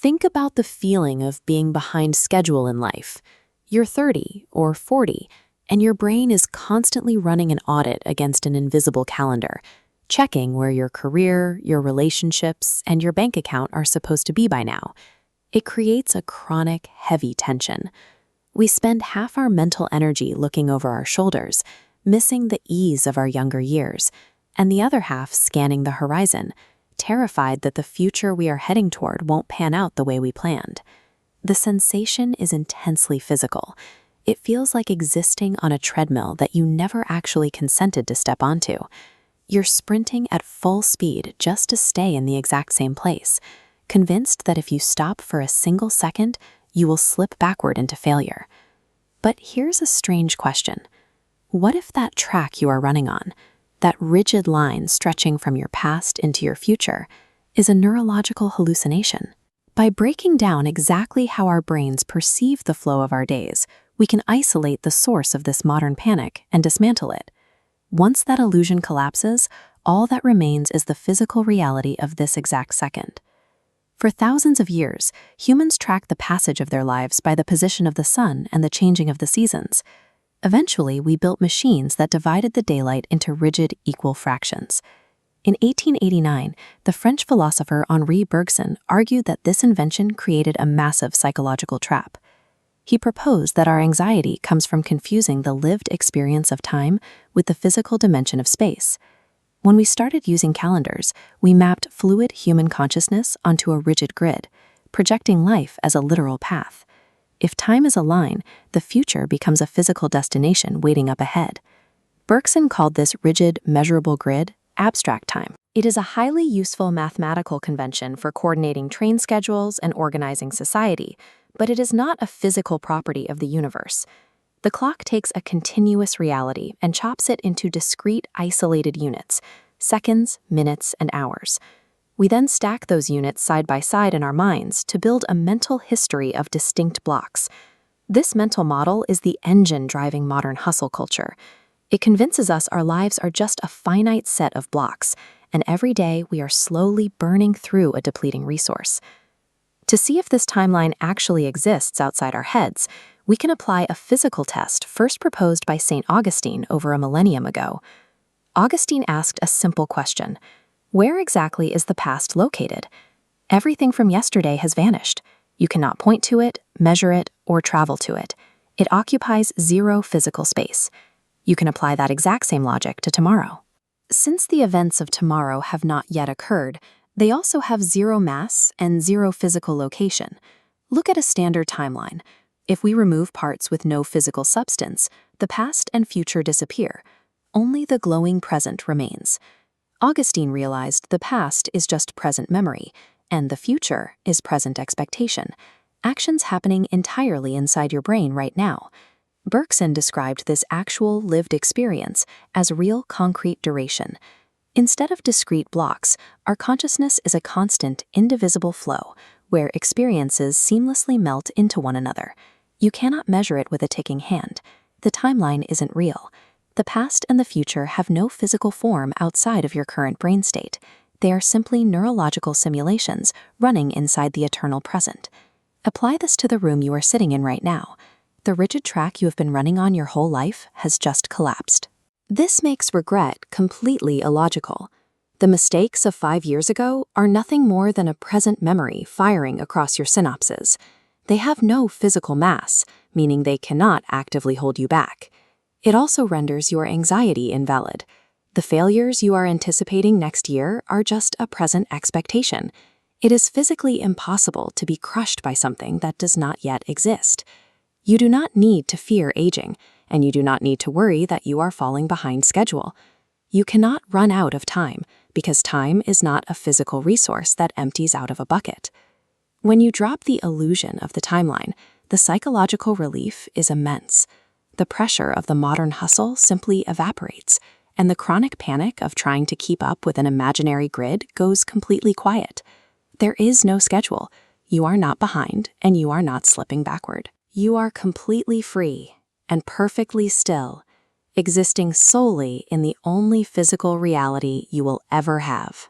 Think about the feeling of being behind schedule in life. You're 30 or 40, and your brain is constantly running an audit against an invisible calendar, checking where your career, your relationships, and your bank account are supposed to be by now. It creates a chronic, heavy tension. We spend half our mental energy looking over our shoulders, missing the ease of our younger years, and the other half scanning the horizon, terrified that the future we are heading toward won't pan out the way we planned. The sensation is intensely physical. It feels like existing on a treadmill that you never actually consented to step onto. You're sprinting at full speed just to stay in the exact same place, convinced that if you stop for a single second, you will slip backward into failure. But here's a strange question. What if that track you are running on, that rigid line stretching from your past into your future, is a neurological hallucination? By breaking down exactly how our brains perceive the flow of our days, we can isolate the source of this modern panic and dismantle it. Once that illusion collapses, all that remains is the physical reality of this exact second. For thousands of years, humans tracked the passage of their lives by the position of the sun and the changing of the seasons. Eventually, we built machines that divided the daylight into rigid, equal fractions. In 1889, the French philosopher Henri Bergson argued that this invention created a massive psychological trap. He proposed that our anxiety comes from confusing the lived experience of time with the physical dimension of space. When we started using calendars, we mapped fluid human consciousness onto a rigid grid, projecting life as a literal path. If time is a line, the future becomes a physical destination waiting up ahead. Bergson called this rigid, measurable grid abstract time. It is a highly useful mathematical convention for coordinating train schedules and organizing society, but it is not a physical property of the universe. The clock takes a continuous reality and chops it into discrete, isolated units, seconds, minutes, and hours. We then stack those units side by side in our minds to build a mental history of distinct blocks. This mental model is the engine driving modern hustle culture. It convinces us our lives are just a finite set of blocks, and every day we are slowly burning through a depleting resource. To see if this timeline actually exists outside our heads, we can apply a physical test first proposed by St. Augustine over a millennium ago. Augustine asked a simple question: where exactly is the past located? Everything from yesterday has vanished. You cannot point to it, measure it, or travel to it. It occupies zero physical space. You can apply that exact same logic to tomorrow. Since the events of tomorrow have not yet occurred, they also have zero mass and zero physical location. Look at a standard timeline. If we remove parts with no physical substance, the past and future disappear. Only the glowing present remains. Augustine realized the past is just present memory, and the future is present expectation, actions happening entirely inside your brain right now. Bergson described this actual lived experience as real concrete duration. Instead of discrete blocks, our consciousness is a constant, indivisible flow, where experiences seamlessly melt into one another. You cannot measure it with a ticking hand. The timeline isn't real. The past and the future have no physical form outside of your current brain state. They are simply neurological simulations running inside the eternal present. Apply this to the room you are sitting in right now. The rigid track you have been running on your whole life has just collapsed. This makes regret completely illogical. The mistakes of 5 years ago are nothing more than a present memory firing across your synapses. They have no physical mass, meaning they cannot actively hold you back. It also renders your anxiety invalid. The failures you are anticipating next year are just a present expectation. It is physically impossible to be crushed by something that does not yet exist. You do not need to fear aging, and you do not need to worry that you are falling behind schedule. You cannot run out of time, because time is not a physical resource that empties out of a bucket. When you drop the illusion of the timeline, the psychological relief is immense. The pressure of the modern hustle simply evaporates, and the chronic panic of trying to keep up with an imaginary grid goes completely quiet. There is no schedule. You are not behind, and you are not slipping backward. You are completely free and perfectly still, existing solely in the only physical reality you will ever have.